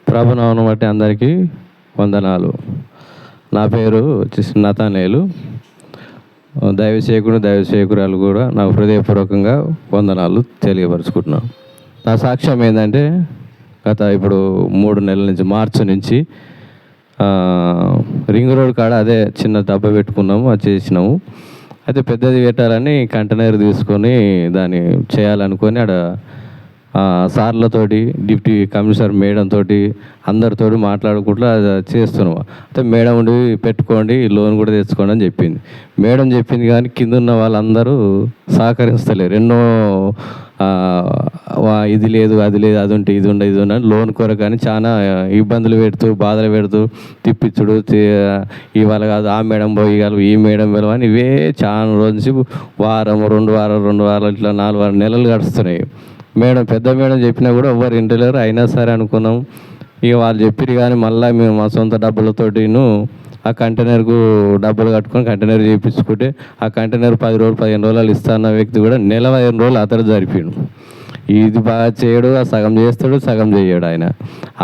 ప్రభునామమును బట్టి అందరికీ వందనాలు. నా పేరు వచ్చేసి నతానేలు. దైవసేవకురాలు కూడా నాకు హృదయపూర్వకంగా వందనాలు తెలియపరుచుకుంటున్నాను. నా సాక్ష్యం ఏంటంటే ఇప్పుడు 3 నెలల నుంచి మార్చి నుంచి రింగ్ రోడ్ కాడ అదే చిన్న డబ్బా పెట్టుకున్నాము, అది చేసినాము. అయితే పెద్దది పెట్టాలని కంటైనర్ తీసుకొని దాన్ని చేయాలనుకొని ఆడ సార్లతోటి డిప్యూటీ కమిషనర్ మేడంతో అందరితో మాట్లాడుకుంటూ అది చేస్తున్నాం. అయితే మేడం ఉండి పెట్టుకోండి, లోన్ కూడా తెచ్చుకోండి అని చెప్పింది. మేడం చెప్పింది కానీ కింద ఉన్న వాళ్ళందరూ సహకరిస్తలేరు. ఎన్నో ఇది లేదు, అది లేదు, అది ఉంటే ఇది ఉండే, ఇది ఉండే లోన్ కొరకు కానీ చాలా ఇబ్బందులు పెడుతూ బాధలు పెడుతూ తిప్పించుడు, ఇవాళ కాదు ఆ మేడం పోయగలవు, ఈ మేడం వెళ్ళవు అని ఇవే చాలా రోజు నుంచి వారం 2 వారాలు ఇట్లా 4 నెలలు గడుస్తున్నాయి. పెద్ద మేడం చెప్పినా కూడా ఎవరు ఇంటలేరు. అయినా సరే అనుకున్నాం. ఇక వాళ్ళు చెప్పిరు కానీ మళ్ళీ మేము మా సొంత డబ్బులతోటిను ఆ కంటైనర్కు డబ్బులు కట్టుకొని కంటైనర్ చేయించుకుంటే ఆ కంటైనర్ 10 రోజులు 15 రోజులు ఇస్తాన్న వ్యక్తి కూడా నెల 15 రోజులు అతడు జరిపిండు. ఇది బాగా చేయడు, సగం చేస్తాడు, సగం చేయడు.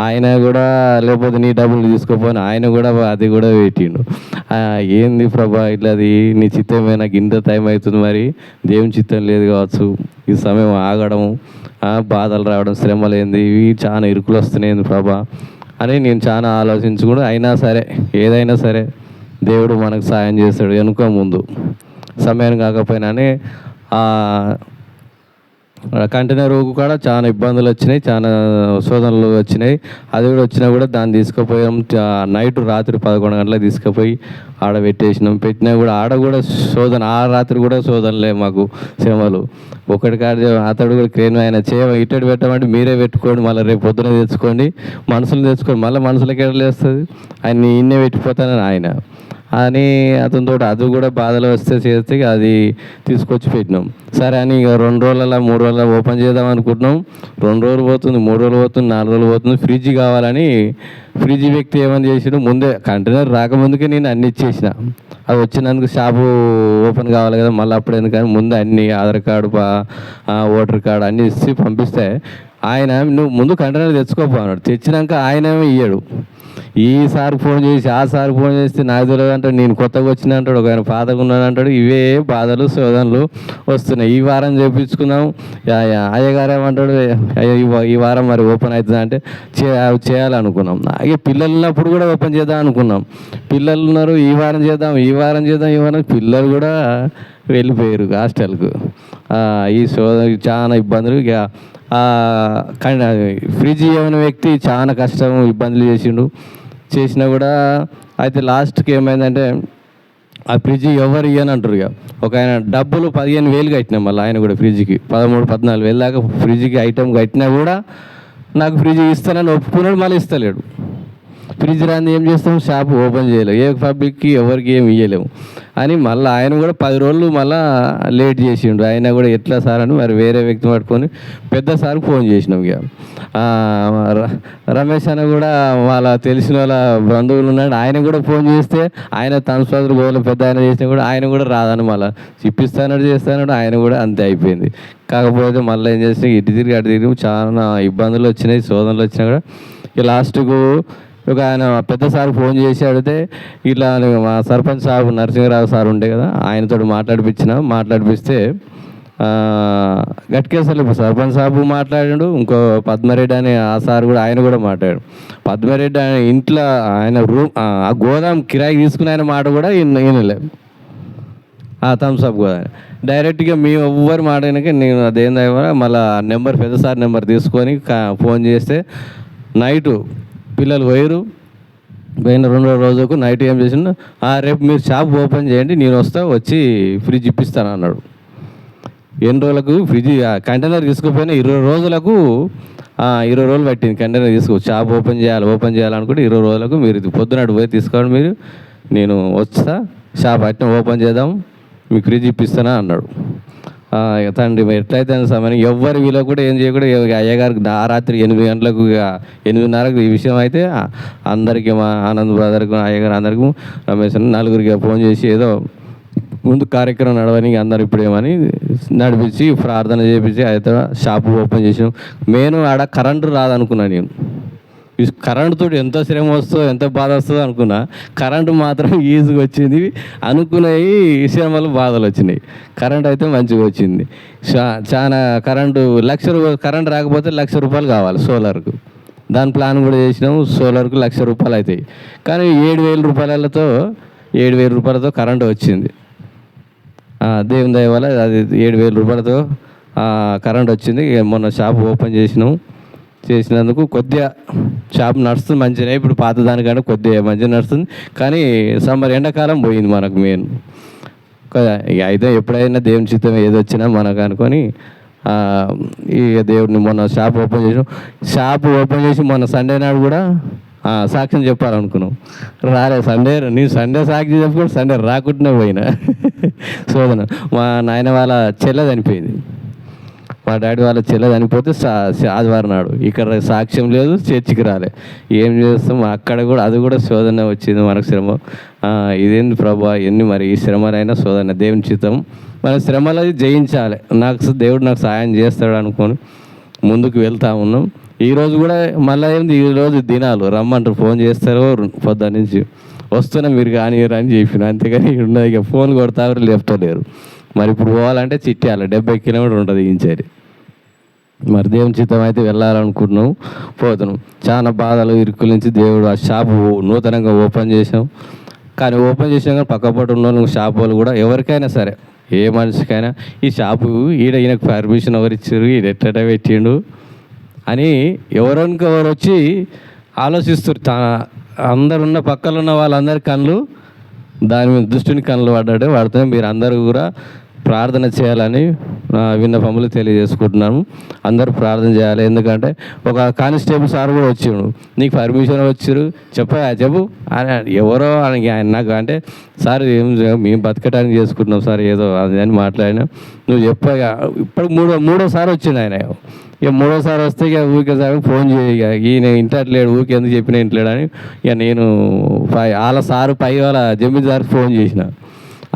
ఆయన కూడా లేకపోతే నీ డబ్బులు తీసుకోపోయిన ఆయన కూడా అది కూడా పెట్టిండు. ఏంది ప్రభా ఇట్లాది నీ చిత్తమే, నాకు ఇంత టైం అవుతుంది, మరి దేవుని చిత్తం లేదు కావచ్చు, ఈ సమయం ఆగడం, బాధలు రావడం, శ్రమలు ఏంది, ఇవి చాలా ఇరుకులు వస్తున్నాయి ప్రభా అని నేను చాలా ఆలోచించుకుని అయినా సరే ఏదైనా సరే దేవుడు మనకు సాయం చేస్తాడు. వెనుక ముందు సమయం కాకపోయినా కంటైనర్ కూడా చాలా ఇబ్బందులు వచ్చినాయి, చాలా శోధనలు వచ్చినాయి. అది కూడా వచ్చినా కూడా దాన్ని తీసుకుపోయాం. రాత్రి 11 గంటలకు తీసుకుపోయి ఆడ పెట్టేసినాం. పెట్టినా కూడా ఆడ కూడా శోధన, ఆ రాత్రి కూడా శోధనలే మాకు శ్రమలు. ఒకటి కాదు అతడు కూడా క్రేన్ ఆయన ఇట్టడి పెట్టమంటే మీరే పెట్టుకోండి, మళ్ళీ రేపు పొద్దున తెచ్చుకోండి, మనుషులు తెచ్చుకోండి, మళ్ళీ మనుషులకి ఎడలేస్తుంది, ఆయన ఇన్నే పెట్టిపోతానని ఆయన అని అతనితో అది కూడా బాధలు వస్తే చేస్తే అది తీసుకొచ్చి పెట్టినాం. సరే అని ఇక 2 రోజులలో 3 రోజులలో ఓపెన్ చేద్దాం అనుకుంటున్నాం. 2 రోజులు పోతుంది, 3 రోజులు పోతుంది, 4 రోజులు పోతుంది. ఫ్రిడ్జ్ కావాలని ఫ్రిడ్జ్ వ్యక్తి ఏమని చేసాడు, ముందే కంటైనర్ రాకముందుకే నేను అన్ని ఇచ్చేసిన. అది వచ్చినందుకు షాపు ఓపెన్ కావాలి కదా, మళ్ళీ అప్పుడు ఎందుకని ముందు అన్ని ఆధార్ కార్డు, ఓటర్ కార్డు అన్నీ ఇచ్చి పంపిస్తే ఆయన నువ్వు ముందు కంటైనర్ తెచ్చుకోపో అన్నాడు. తెచ్చినాక ఆయనేమో ఇయ్యాడు. ఈసారి ఫోన్ చేసి ఆ సారి ఫోన్ చేస్తే నాకు తెలియదు అంటాడు, నేను కొత్తగా వచ్చిన అంటాడు, ఒక ఆయన పాతగా ఉన్నాడు అంటాడు. ఇవే బాధలు శోధనలు వస్తున్నాయి. ఈ వారం చేయించుకుందాం, అయ్యగారు ఏమంటాడు, ఈ వారం మరి ఓపెన్ అవుతుంది అంటే చేయాలనుకున్నాం. ఇక పిల్లలు ఉన్నప్పుడు కూడా ఓపెన్ చేద్దాం అనుకున్నాం. పిల్లలు ఉన్నారు, ఈ వారం చేద్దాం. పిల్లలు కూడా వెళ్ళిపోయారు హాస్టల్కు. ఈ శోధన చాలా ఇబ్బందులు. ఇక ఫ్రిడ్జ్ ఇవ్వని వ్యక్తి చాలా కష్టం, ఇబ్బందులు చేసినా కూడా అయితే లాస్ట్కి ఏమైందంటే ఆ ఫ్రిడ్జ్ ఎవరు ఇవ్వని అంటారు. ఇక ఒక ఆయన డబ్బులు 15,000 కట్టినా, మళ్ళీ ఆయన కూడా ఫ్రిడ్జ్కి 13-14 దాకా ఫ్రిడ్జ్కి ఐటమ్ కట్టినా కూడా నాకు ఫ్రిడ్జ్ ఇస్తానని ఒప్పుకున్నాడు, మళ్ళీ ఇస్తలేడు. ఫ్రిడ్జ్ రాని ఏం చేస్తాం, షాప్ ఓపెన్ చేయలేము, ఏ పబ్లిక్కి ఎవరికి ఏమి ఇవ్వలేము అని మళ్ళీ ఆయన కూడా 10 రోజులు మళ్ళీ లేట్ చేసిండు. ఆయన కూడా ఎట్లా సార్ అని మరి వేరే వ్యక్తి పట్టుకొని పెద్ద సార్కి ఫోన్ చేసినాం. ఇక రమేష్ అని కూడా వాళ్ళ తెలిసిన వాళ్ళ బంధువులు ఉన్నాడు, ఆయన కూడా ఫోన్ చేస్తే ఆయన తనస్వాదులు గోల పెద్ద ఆయన చేసినా కూడా ఆయన కూడా రాదని మళ్ళీ చేస్తాడు. ఆయన కూడా అంతే అయిపోయింది. కాకపోతే మళ్ళీ ఏం చేస్తే ఇటు తిరిగి అటు తిరిగి చాలా ఇబ్బందులు వచ్చినాయి, శోధనలు వచ్చినా కూడా ఇక లాస్ట్కు ఒక ఆయన పెద్ద సార్ ఫోన్ చేసి అడిగితే ఇట్లా మా సర్పంచ్ సాబు నరసింహరావు సార్ ఉండే కదా, ఆయనతో మాట్లాడిపిస్తే గట్కేసలు ఇప్పుడు సర్పంచ్ సాబు మాట్లాడాడు, ఇంకో పద్మరెడ్డి అని ఆ సార్ కూడా ఆయన కూడా మాట్లాడాడు. పద్మరెడ్డి ఆయన ఇంట్లో ఆయన రూమ్ ఆ గోదాం కిరాయి తీసుకుని ఆయన మాట కూడా ఈయనలే థమ్స్అప్ గోదాం. డైరెక్ట్గా మేము ఎవ్వరు మాట్లాడినాక నేను అదేందా మళ్ళీ నెంబర్ పెద్ద సార్ నెంబర్ తీసుకొని ఫోన్ చేస్తే నైటు పిల్లలు పోయిన 2వ రోజుకు నైట్ ఏం చేసిండు, రేపు మీరు షాప్ ఓపెన్ చేయండి, నేను వచ్చి ఫ్రిడ్జ్ ఇప్పిస్తాను అన్నాడు. ఎన్ని రోజులకు ఫ్రిడ్జ్ కంటైనర్ తీసుకుపోయినా 20 రోజులకు 20 రోజులు పట్టింది కంటైనర్ షాప్ ఓపెన్ చేయాలనుకుంటే 20 రోజులకు మీరు పొద్దున పోయి తీసుకోండి, మీరు నేను వస్తా షాప్ అట్నే ఓపెన్ చేద్దాం, మీకు ఫ్రిడ్జ్ ఇప్పిస్తానా అన్నాడు. తండ్రి ఎట్లయితే సమయం ఎవ్వరి వీలో కూడా ఏం చేయకూడదు. అయ్యగారికి రాత్రి 8 గంటలకు 8:30కు ఈ విషయం అయితే అందరికీ మా ఆనంద్ బ్రదర్కు అయ్యగారు అందరికీ రమేష్ నలుగురికి ఫోన్ చేసి ఏదో ముందు కార్యక్రమం నడవడానికి అందరు ఇప్పుడేమని నడిపించి ప్రార్థన చేపించి అయితే షాపు ఓపెన్ చేసాం. మెయిన్ ఆడ కరెంటు రాదనుకున్నాను నేను. ఈ కరెంటుతో ఎంత శ్రమ వస్తుందో ఎంత బాధ వస్తుందో అనుకున్నా, కరెంటు మాత్రం ఈజీగా వచ్చింది. అనుకునేవి శ్రమలు బాధలు వచ్చినాయి. కరెంట్ అయితే మంచిగా వచ్చింది. చాలా కరెంట్ రాకపోతే ₹1,00,000 కావాలి సోలార్కు. దాని ప్లాన్ కూడా చేసినాము. సోలార్కు ₹1,00,000 అవుతాయి. కానీ ₹7,000 కరెంటు వచ్చింది. దేవుని దయ వల్ల అది ₹7,000 కరెంట్ వచ్చింది. మొన్న షాప్ ఓపెన్ చేసినందుకు కొద్దిగా షాప్ నడుస్తుంది మంచిగా. ఇప్పుడు పాత దానికంటే కొద్దిగా మంచిగా నడుస్తుంది. కానీ ఎండాకాలం పోయింది మనకు మెయిన్ కదా. అయితే ఎప్పుడైనా దేవుని చిత్తం ఏది వచ్చినా మనకు అనుకొని ఇక దేవుడిని మొన్న షాప్ ఓపెన్ చేసి మొన్న సండే నాడు కూడా సాక్ష్యం చెప్పాలనుకున్నాం. నేను సండే సాక్షి చెప్పుకుంటే సండే రాకుండానే పోయినా. శోధన మా నాయన వాళ్ళ చెల్లె చనిపోయింది. మా డాడీ వాళ్ళ చెల్లె చనిపోతే ఆదివారం నాడు ఇక్కడ సాక్ష్యం లేదు, చర్చికి రాలే. ఏం చేస్తాం అక్కడ కూడా అది కూడా శోధన వచ్చింది మనకు శ్రమ. ఇదేంది ప్రభా ఎన్ని మరి ఈ శ్రమలైనా శోధన దేవుని చిత్తం. మన శ్రమలు జయించాలి. దేవుడు నాకు సాయం చేస్తాడు అనుకొని ముందుకు వెళ్తా ఉన్నాం. ఈరోజు కూడా మళ్ళీ ఈరోజు దినాలు రమ్మంటారు, ఫోన్ చేస్తారు పొద్దున్న నుంచి వస్తున్నా మీరు కానీ అని చెప్పిన. అంతేగాని ఉన్నది ఇక ఫోన్ కొడతారు లేపుతలేరు. మరి ఇప్పుడు పోవాలంటే చిట్టాలి 70 కిలోమీటర్లు ఉంటుంది ఇంచేరి. మరి దేవుని చిత్తం అయితే వెళ్ళాలనుకుంటున్నాం, పోతున్నాం. చాలా బాధలు ఇరుకుల నుంచి దేవుడు ఆ షాపు నూతనంగా ఓపెన్ చేసాం. కానీ ఓపెన్ చేసాం కానీ పక్కపట్టు ఉన్న షాప్ వాళ్ళు కూడా ఎవరికైనా సరే ఏ మనిషికైనా ఈ షాపు ఈయనకు పర్మిషన్ ఎవరు ఇచ్చారు, ఈయన ఎట్ట పెట్టిండు అని ఎవరు వచ్చి ఆలోచిస్తారు. అందరున్న పక్కన ఉన్న వాళ్ళందరి కళ్ళు దాని మీద దృష్టిని కళ్ళు పడుతున్నాయి. మీరు అందరూ కూడా ప్రార్థన చేయాలని విన్నపములు తెలియజేసుకుంటున్నాను. అందరూ ప్రార్థన చేయాలి. ఎందుకంటే ఒక కానిస్టేబుల్ సార్ కూడా వచ్చాడు, నీకు పర్మిషన్ వచ్చారు చెప్పు అని ఎవరో ఆయన నాకు అంటే సార్ మేము బతకటానికి చేసుకుంటున్నాం సార్ ఏదో అది అని మాట్లాడినా. నువ్వు ఇప్పుడు మూడోసారి వచ్చిండు ఆయన. ఇక మూడోసారి వస్తే ఇక ఊరికే సార్ ఫోన్ చేయి, ఈయన ఇంటట్లేడు ఊరికి ఎందుకు చెప్పినా ఇంట్లేడు అని ఇక నేను వాళ్ళ సారు వాళ్ళ జమీదారికి ఫోన్ చేసిన.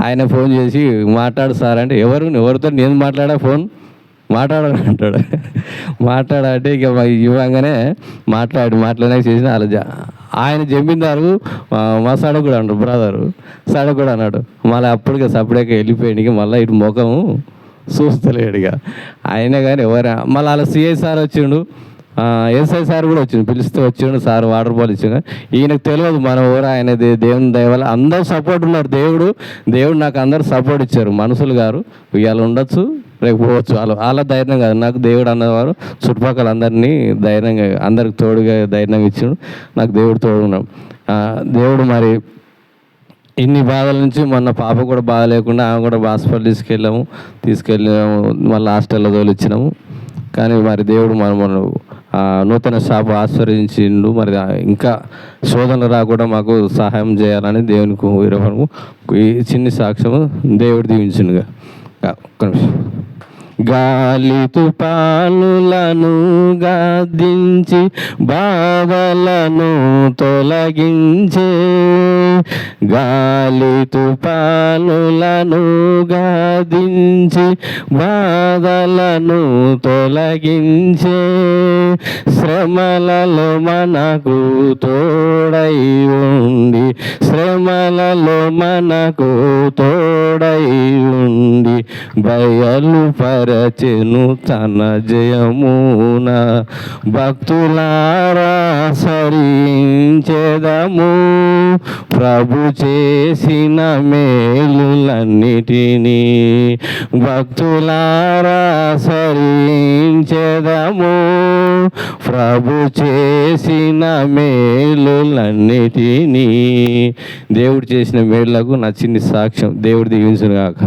ఆయన ఫోన్ చేసి మాట్లాడు సార్ అంటే ఎవరితో నేను ఫోన్ మాట్లాడాలంటాడు. మాట్లాడంటే ఇక ఇవ్వగానే మాట్లాడినాక చేసిన వాళ్ళ ఆయన జమీందారు మా సడకు కూడా అన్నాడు, బ్రదరు సడకు కూడా అన్నాడు. మళ్ళీ అప్పటికే సపరేట్గా వెళ్ళిపోయాడు. ఇక మళ్ళీ ఇటు ముఖము చూస్తలేడుగా అయినా కానీ మళ్ళీ వాళ్ళ సిఐ సార్ వచ్చిండు, ఎస్ఐ సార్ కూడా వచ్చిండు, పిలిస్తే వచ్చిండు. సార్ వాటర్ బాల్ ఇచ్చిండు. ఈయనకు తెలియదు మన ఊరు ఆయన దేవుని దయ వల్ల అందరూ సపోర్ట్ ఉన్నారు. దేవుడు నాకు అందరు సపోర్ట్ ఇచ్చారు. మనుషులు గారు ఇవాళ ఉండొచ్చు రేపు పోవచ్చు. వాళ్ళ ధైర్యం కాదు, నాకు దేవుడు అన్నవారు చుట్టుపక్కల అందరినీ ధైర్యంగా అందరికి తోడుగా ధైర్యం ఇచ్చిండు. నాకు దేవుడు తోడున్నాడు. దేవుడు మరి ఇన్ని బాధల నుంచి మొన్న పాప కూడా బాధ లేకుండా ఆమె కూడా హాస్పిటల్ తీసుకెళ్ళాము మళ్ళీ హాస్టల్లో తోలిచ్చినాము. కానీ మరి దేవుడు మన నూతన షాపు ఆశ్రయించిండు. మరి ఇంకా శోధనలు రాకుండా మాకు సహాయం చేయాలని దేవునికి ఈ చిన్ని సాక్ష్యము దేవుడు దీవించిండుగా. ఒక్క నిమిషం. గాలి తుఫానులను గద్దించి బాధలను తొలగించే, గాలి తుఫానులను గద్దించి బాధలను తొలగించే, శ్రమలలో మనకు తోడై ఉండి, శ్రమలలో మనకు తోడై ఉండి బయలుపరచెను తన జయమున, భక్తులారా సరించెదము ప్రభు చేసిన మేలులన్నిటినీ, భక్తులారా సరించెదము ప్రభు చేసిన మేలులన్నిటినీ. దేవుడు చేసిన మేలులకు నా చిన్ని సాక్ష్యం. దేవుడు దీవించును గాక.